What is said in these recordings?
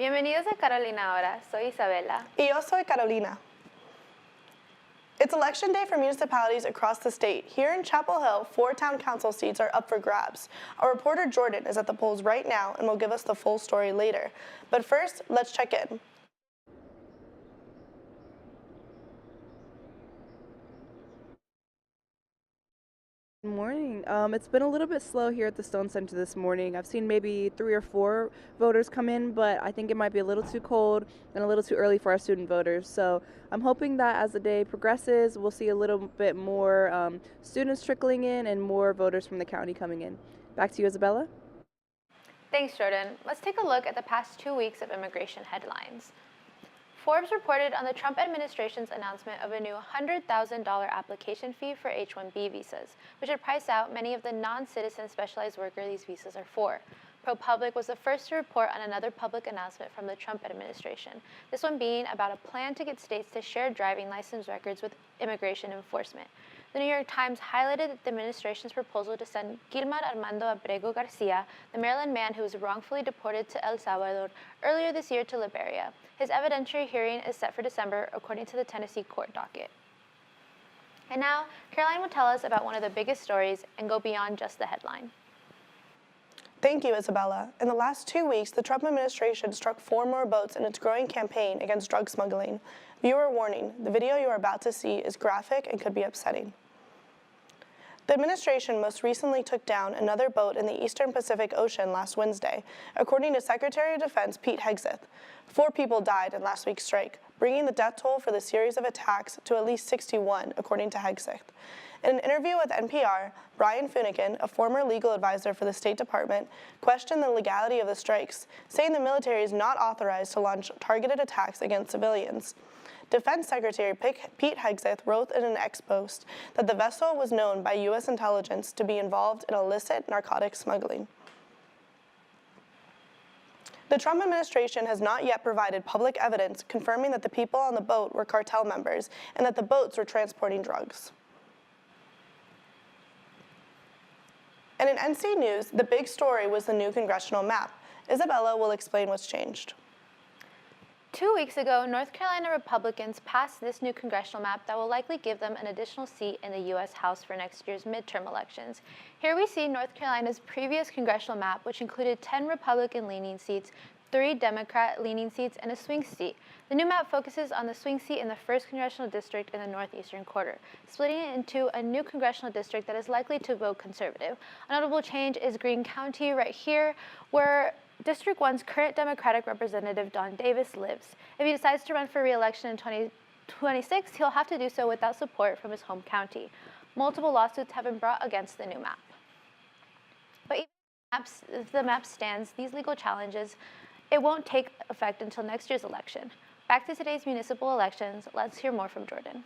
Bienvenidos a Carolina Ahora. Soy Isabela. Y yo soy Carolina. It's election day for municipalities across the state. Here in Chapel Hill, 4 town council seats are up for grabs. Our reporter Jordan is at the polls right now and will give us the full story later. But first, let's check in. Good morning. It's been a little bit slow here at the Stone Center this morning. I've seen maybe 3 or 4 voters come in, but I think it might be a little too cold and a little too early for our student voters. So I'm hoping that as the day progresses, we'll see a little bit more students trickling in and more voters from the county coming in. Back to you, Isabella. Thanks, Jordan. Let's take a look at the past 2 weeks of immigration headlines. Forbes reported on the Trump administration's announcement of a new $100,000 application fee for H-1B visas, which would price out many of the non-citizen specialized workers these visas are for. ProPublic was the first to report on another public announcement from the Trump administration, this one being about a plan to get states to share driving license records with immigration enforcement. The New York Times highlighted the administration's proposal to send Gilmar Armando Abrego Garcia, the Maryland man who was wrongfully deported to El Salvador earlier this year, to Liberia. His evidentiary hearing is set for December, according to the Tennessee court docket. And now, Caroline will tell us about one of the biggest stories and go beyond just the headline. Thank you, Isabella. In the last 2 weeks, the Trump administration struck 4 more boats in its growing campaign against drug smuggling. Viewer warning, the video you are about to see is graphic and could be upsetting. The administration most recently took down another boat in the eastern Pacific Ocean last Wednesday, according to Secretary of Defense Pete Hegseth. 4 people died in last week's strike, bringing the death toll for the series of attacks to at least 61, according to Hegseth. In an interview with NPR, Brian Finnegan, a former legal advisor for the State Department, questioned the legality of the strikes, saying the military is not authorized to launch targeted attacks against civilians. Defense Secretary Pete Hegseth wrote in an X post that the vessel was known by U.S. intelligence to be involved in illicit narcotics smuggling. The Trump administration has not yet provided public evidence confirming that the people on the boat were cartel members and that the boats were transporting drugs. And in NC News, the big story was the new congressional map. Isabella will explain what's changed. 2 weeks ago, North Carolina Republicans passed this new congressional map that will likely give them an additional seat in the U.S. House for next year's midterm elections. Here we see North Carolina's previous congressional map, which included 10 Republican-leaning seats, 3 Democrat-leaning seats, and a swing seat. The new map focuses on the swing seat in the 1st Congressional District in the northeastern quarter, splitting it into a new congressional district that is likely to vote conservative. A notable change is Greene County right here, where District 1's current Democratic representative, Don Davis, lives. If he decides to run for re-election in 2026, he'll have to do so without support from his home county. Multiple lawsuits have been brought against the new map. But even if the map stands, these legal challenges, it won't take effect until next year's election. Back to today's municipal elections, let's hear more from Jordan.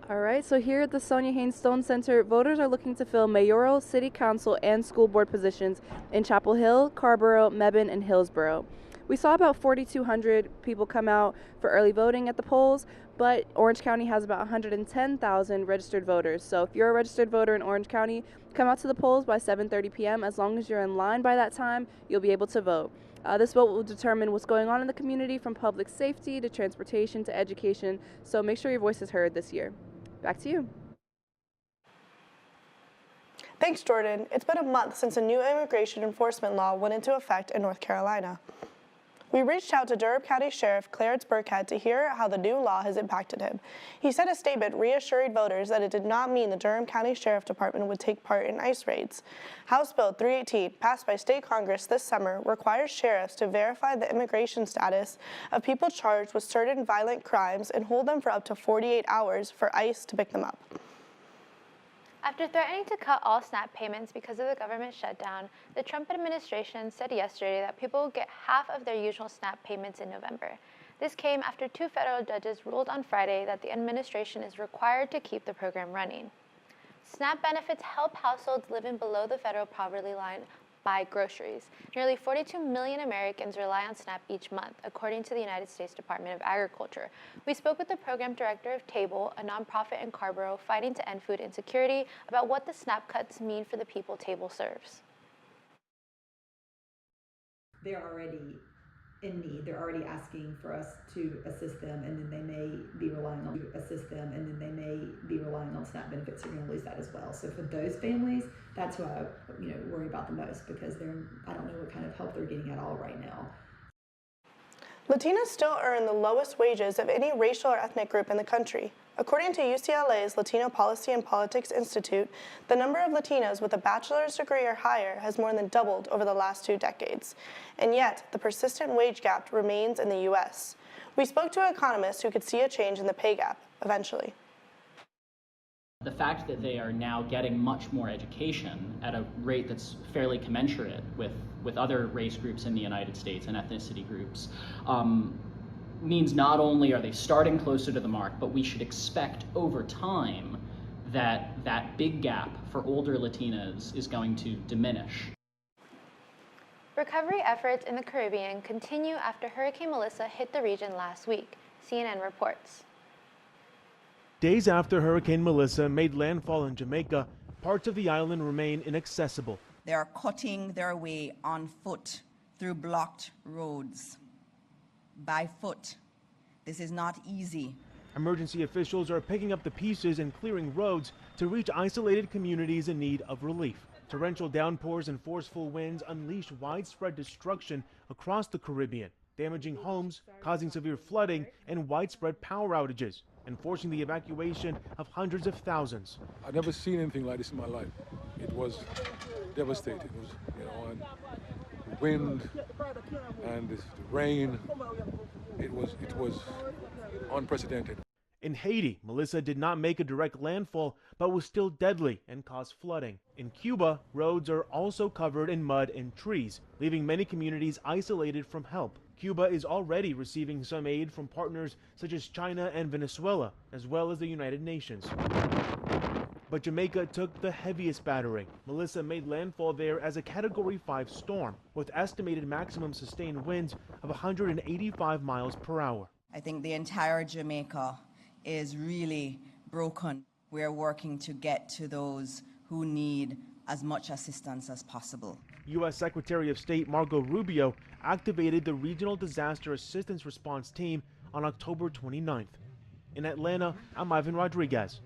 All right, so here at the Sonia Haynes Stone Center, voters are looking to fill mayoral, city council, and school board positions in Chapel Hill, Carrboro, Mebane, and Hillsborough. We saw about 4,200 people come out for early voting at the polls, but Orange County has about 110,000 registered voters. So if you're a registered voter in Orange County, come out to the polls by 7:30 p.m. As long as you're in line by that time, you'll be able to vote. This vote will determine what's going on in the community, from public safety to transportation to education, so make sure your voice is heard this year. Back to you. Thanks, Jordan. It's been a month since a new immigration enforcement law went into effect in North Carolina. We reached out to Durham County Sheriff Clarence Burkhead to hear how the new law has impacted him. He sent a statement reassuring voters that it did not mean the Durham County Sheriff Department would take part in ICE raids. House Bill 318, passed by state Congress this summer, requires sheriffs to verify the immigration status of people charged with certain violent crimes and hold them for up to 48 hours for ICE to pick them up. After threatening to cut all SNAP payments because of the government shutdown, the Trump administration said yesterday that people will get half of their usual SNAP payments in November. This came after 2 federal judges ruled on Friday that the administration is required to keep the program running. SNAP benefits help households living below the federal poverty line buy groceries. Nearly 42 million Americans rely on SNAP each month, according to the United States Department of Agriculture. We spoke with the program director of Table, a nonprofit in Carrboro fighting to end food insecurity, about what the SNAP cuts mean for the people Table serves. they're already in need. They're already asking for us to assist them, and then they may be relying on SNAP benefits. They're going to lose that as well. So for those families, that's who I worry about the most, because I don't know what kind of help they're getting at all right now. Latinas still earn the lowest wages of any racial or ethnic group in the country. According to UCLA's Latino Policy and Politics Institute, the number of Latinos with a bachelor's degree or higher has more than doubled over the last 2 decades. And yet, the persistent wage gap remains in the U.S. We spoke to economists who could see a change in the pay gap eventually. The fact that they are now getting much more education at a rate that's fairly commensurate with other race groups in the United States and ethnicity groups means not only are they starting closer to the mark, but we should expect over time that that big gap for older Latinas is going to diminish. Recovery efforts in the Caribbean continue after Hurricane Melissa hit the region last week. CNN reports. Days after Hurricane Melissa made landfall in Jamaica, parts of the island remain inaccessible. They are cutting their way on foot through blocked roads. By foot. This is not easy. Emergency officials are picking up the pieces and clearing roads to reach isolated communities in need of relief. Torrential downpours and forceful winds unleashed widespread destruction across the Caribbean, damaging homes, causing severe flooding and widespread power outages, and forcing the evacuation of hundreds of thousands. I've never seen anything like this in my life. It was devastating. It was, and the wind and the rain. It was unprecedented. In Haiti, Melissa did not make a direct landfall, but was still deadly and caused flooding. In Cuba, roads are also covered in mud and trees, leaving many communities isolated from help. Cuba is already receiving some aid from partners such as China and Venezuela, as well as the United Nations. But Jamaica took the heaviest battering. Melissa made landfall there as a Category 5 storm, with estimated maximum sustained winds of 185 miles per hour. I think the entire Jamaica is really broken. We're working to get to those who need as much assistance as possible. U.S. Secretary of State Marco Rubio activated the Regional Disaster Assistance Response Team on October 29th. In Atlanta, I'm Ivan Rodriguez.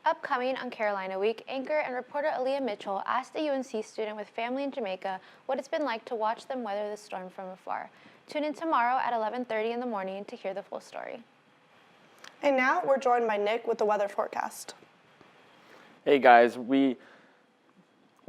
Upcoming on Carolina Week, anchor and reporter Aaliyah Mitchell asked a UNC student with family in Jamaica what it's been like to watch them weather the storm from afar. Tune in tomorrow at 11:30 in the morning to hear the full story. And now we're joined by Nick with the weather forecast. Hey guys, we're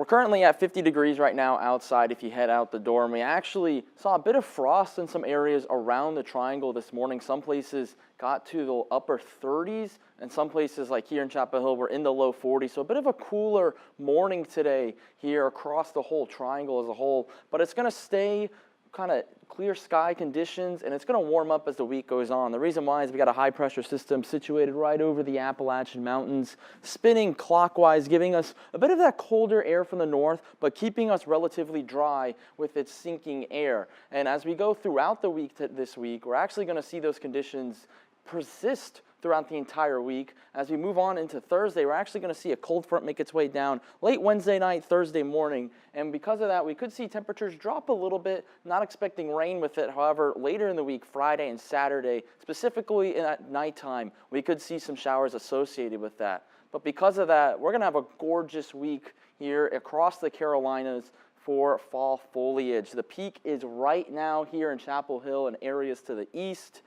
currently at 50 degrees right now outside if you head out the door, and we actually saw a bit of frost in some areas around the triangle this morning. Some places got to the upper 30s, and some places like here in Chapel Hill were in the low 40s. So a bit of a cooler morning today here across the whole triangle as a whole, but it's going to stay kind of clear sky conditions, and it's going to warm up as the week goes on. The reason why is we got a high pressure system situated right over the Appalachian Mountains, spinning clockwise, giving us a bit of that colder air from the north, but keeping us relatively dry with its sinking air. And as we go throughout the week this week, we're actually going to see those conditions persist throughout the entire week. As we move on into Thursday, we're actually going to see a cold front make its way down late Wednesday night, Thursday morning, and because of that, we could see temperatures drop a little bit, not expecting rain with it. However, later in the week, Friday and Saturday, specifically at nighttime, we could see some showers associated with that. But because of that, we're going to have a gorgeous week here across the Carolinas for fall foliage. The peak is right now here in Chapel Hill and areas to the east.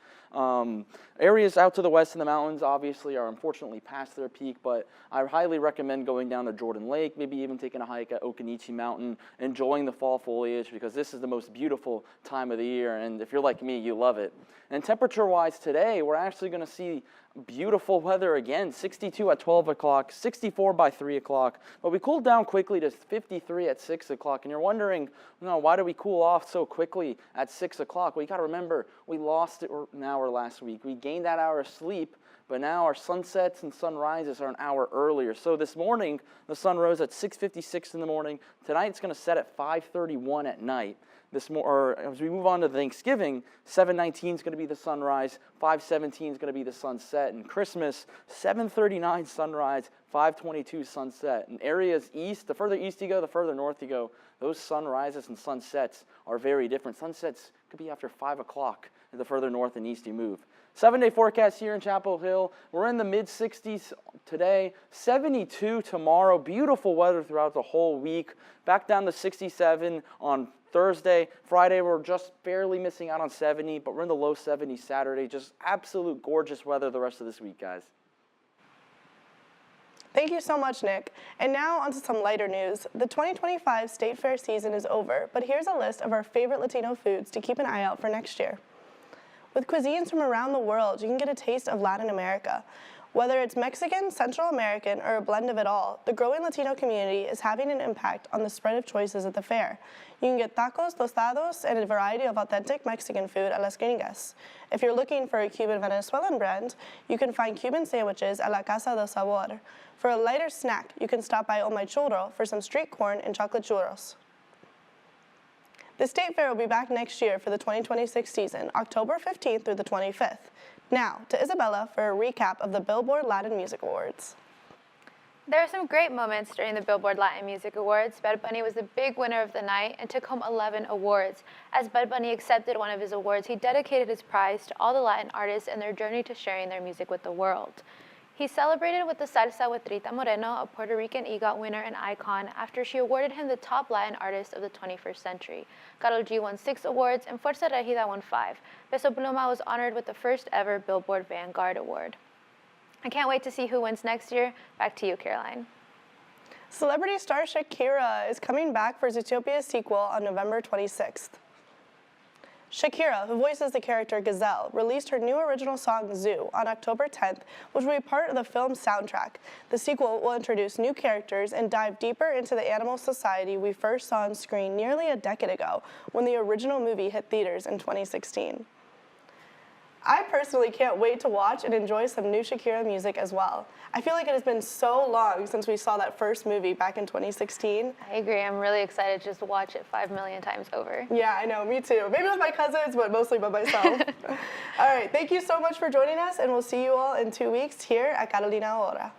Areas out to the west in the mountains obviously are unfortunately past their peak, but I highly recommend going down to Jordan Lake, maybe even taking a hike at Occoneechee Mountain, enjoying the fall foliage, because this is the most beautiful time of the year, and if you're like me, you love it. And temperature-wise today, we're actually going to see beautiful weather again, 62 at 12 o'clock, 64 by 3 o'clock, but we cooled down quickly to 53 at 6 o'clock, and you're wondering, why do we cool off so quickly at 6 o'clock? Well, you got to remember, we lost an hour last week. We gained that hour of sleep, but now our sunsets and sunrises are an hour earlier. So this morning, the sun rose at 6:56 in the morning. Tonight, it's going to set at 5:31 at night. as we move on to Thanksgiving, 7:19 is going to be the sunrise, 5:17 is going to be the sunset, and Christmas, 7:39 sunrise, 5:22 sunset. In areas east, the further east you go, the further north you go, those sunrises and sunsets are very different. Sunsets could be after 5 o'clock the further north and east you move. 7-day forecast here in Chapel Hill. We're in the mid-60s today, 72 tomorrow. Beautiful weather throughout the whole week. Back down to 67 on Thursday. Friday, we're just barely missing out on 70, but we're in the low 70s Saturday. Just absolute gorgeous weather the rest of this week, guys. Thank you so much, Nick. And now onto some lighter news. The 2025 State Fair season is over, but here's a list of our favorite Latino foods to keep an eye out for next year. With cuisines from around the world, you can get a taste of Latin America. Whether it's Mexican, Central American, or a blend of it all, the growing Latino community is having an impact on the spread of choices at the fair. You can get tacos, tostados, and a variety of authentic Mexican food a las gringas. If you're looking for a Cuban-Venezuelan brand, you can find Cuban sandwiches at La Casa del Sabor. For a lighter snack, you can stop by Oh My Churro for some street corn and chocolate churros. The State Fair will be back next year for the 2026 season, October 15th through the 25th. Now, to Isabella for a recap of the Billboard Latin Music Awards. There were some great moments during the Billboard Latin Music Awards. Bad Bunny was the big winner of the night and took home 11 awards. As Bad Bunny accepted one of his awards, he dedicated his prize to all the Latin artists and their journey to sharing their music with the world. He celebrated with the salsa with Rita Moreno, a Puerto Rican EGOT winner and icon, after she awarded him the top Latin artist of the 21st century. Karol G won 6 awards and Fuerza Regida won 5. Peso Pluma was honored with the first ever Billboard Vanguard Award. I can't wait to see who wins next year. Back to you, Caroline. Celebrity star Shakira is coming back for Zootopia's sequel on November 26th. Shakira, who voices the character Gazelle, released her new original song Zoo on October 10th, which will be part of the film's soundtrack. The sequel will introduce new characters and dive deeper into the animal society we first saw on screen nearly a decade ago when the original movie hit theaters in 2016. I personally can't wait to watch and enjoy some new Shakira music as well. I feel like it has been so long since we saw that first movie back in 2016. I agree. I'm really excited just to watch it 5 million times over. Yeah, I know. Me too. Maybe with my cousins, but mostly by myself. All right. Thank you so much for joining us, and we'll see you all in 2 weeks here at Carolina Ahora.